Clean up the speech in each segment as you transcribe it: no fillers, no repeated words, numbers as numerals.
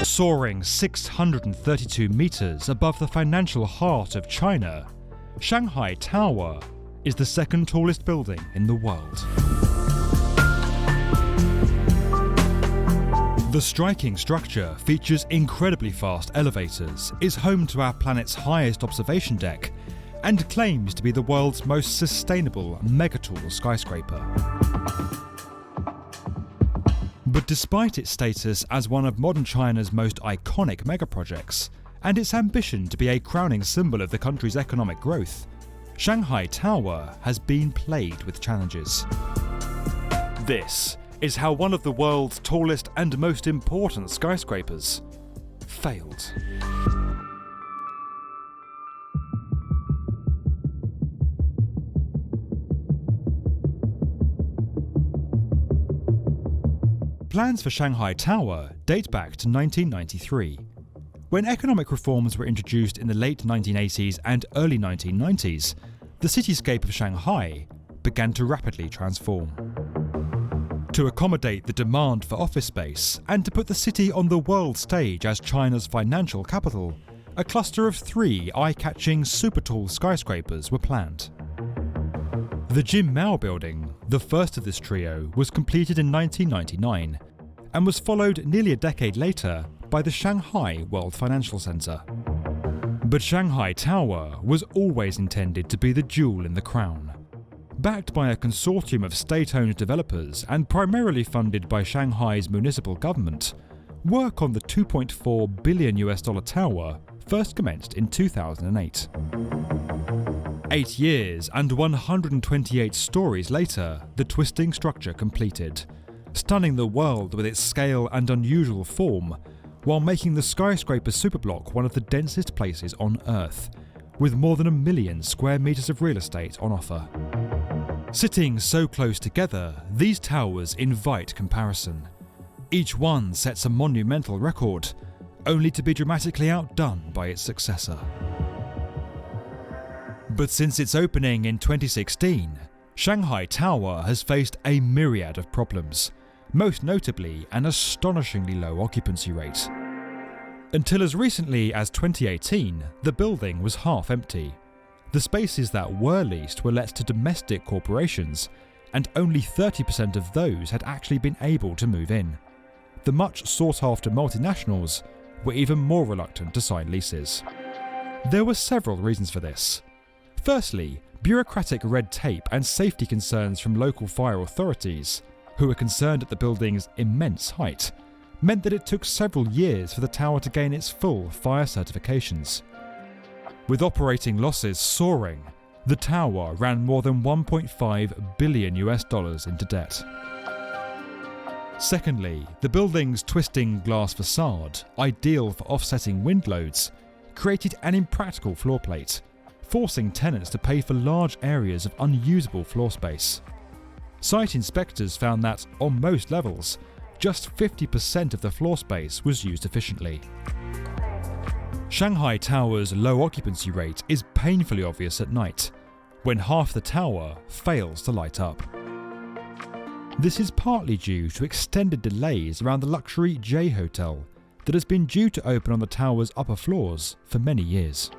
Soaring 632 meters above the financial heart of China, Shanghai Tower is the second tallest building in the world. The striking structure features incredibly fast elevators, is home to our planet's highest observation deck, and claims to be the world's most sustainable megatall skyscraper. But despite its status as one of modern China's most iconic megaprojects, and its ambition to be a crowning symbol of the country's economic growth, Shanghai Tower has been plagued with challenges. This is how one of the world's tallest and most important skyscrapers failed. Plans for Shanghai Tower date back to 1993. When economic reforms were introduced in the late 1980s and early 1990s, the cityscape of Shanghai began to rapidly transform. To accommodate the demand for office space and to put the city on the world stage as China's financial capital, a cluster of 3 eye-catching super-tall skyscrapers were planned. The Jim Mao building, the first of this trio, was completed in 1999 and was followed nearly a decade later by the Shanghai World Financial Center. But Shanghai Tower was always intended to be the jewel in the crown. Backed by a consortium of state-owned developers and primarily funded by Shanghai's municipal government, work on the $2.4 billion tower first commenced in 2008. 8 years and 128 stories later, the twisting structure completed, stunning the world with its scale and unusual form, while making the skyscraper superblock one of the densest places on Earth, with more than 1 million square meters of real estate on offer. Sitting so close together, these towers invite comparison. Each one sets a monumental record, only to be dramatically outdone by its successor. But since its opening in 2016, Shanghai Tower has faced a myriad of problems, most notably an astonishingly low occupancy rate. Until as recently as 2018, the building was half empty. The spaces that were leased were let to domestic corporations, and only 30% of those had actually been able to move in. The much sought-after multinationals were even more reluctant to sign leases. There were several reasons for this. Firstly, bureaucratic red tape and safety concerns from local fire authorities, who were concerned at the building's immense height, meant that it took several years for the tower to gain its full fire certifications. With operating losses soaring, the tower ran more than $1.5 billion into debt. Secondly, the building's twisting glass facade, ideal for offsetting wind loads, created an impractical floor plate, forcing tenants to pay for large areas of unusable floor space. Site inspectors found that, on most levels, just 50% of the floor space was used efficiently. Shanghai Tower's low occupancy rate is painfully obvious at night, when half the tower fails to light up. This is partly due to extended delays around the luxury J Hotel that has been due to open on the tower's upper floors for many years.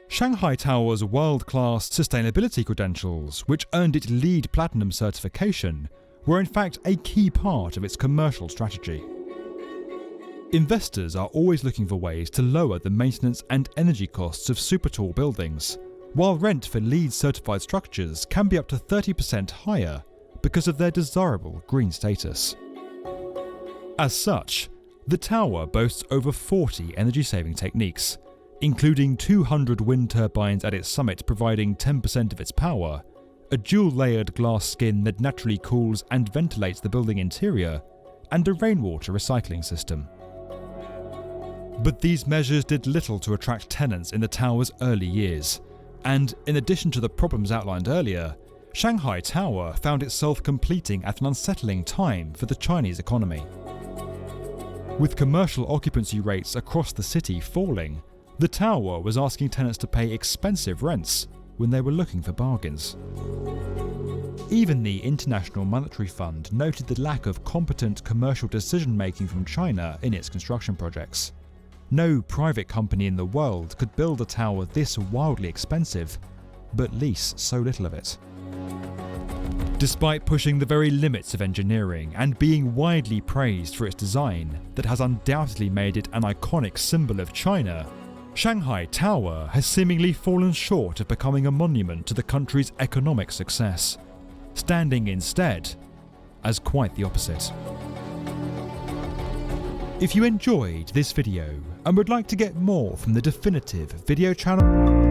Shanghai Tower's world-class sustainability credentials, which earned it LEED Platinum certification, were in fact a key part of its commercial strategy. Investors are always looking for ways to lower the maintenance and energy costs of super-tall buildings, while rent for LEED-certified structures can be up to 30% higher because of their desirable green status. As such, the tower boasts over 40 energy-saving techniques, including 200 wind turbines at its summit providing 10% of its power, a dual-layered glass skin that naturally cools and ventilates the building interior, and a rainwater recycling system. But these measures did little to attract tenants in the tower's early years, and in addition to the problems outlined earlier, Shanghai Tower found itself completing at an unsettling time for the Chinese economy. With commercial occupancy rates across the city falling, the tower was asking tenants to pay expensive rents when they were looking for bargains. Even the International Monetary Fund noted the lack of competent commercial decision-making from China in its construction projects. No private company in the world could build a tower this wildly expensive, but lease so little of it. Despite pushing the very limits of engineering and being widely praised for its design that has undoubtedly made it an iconic symbol of China, Shanghai Tower has seemingly fallen short of becoming a monument to the country's economic success, standing instead as quite the opposite. If you enjoyed this video and would like to get more from the Definitive Video channel,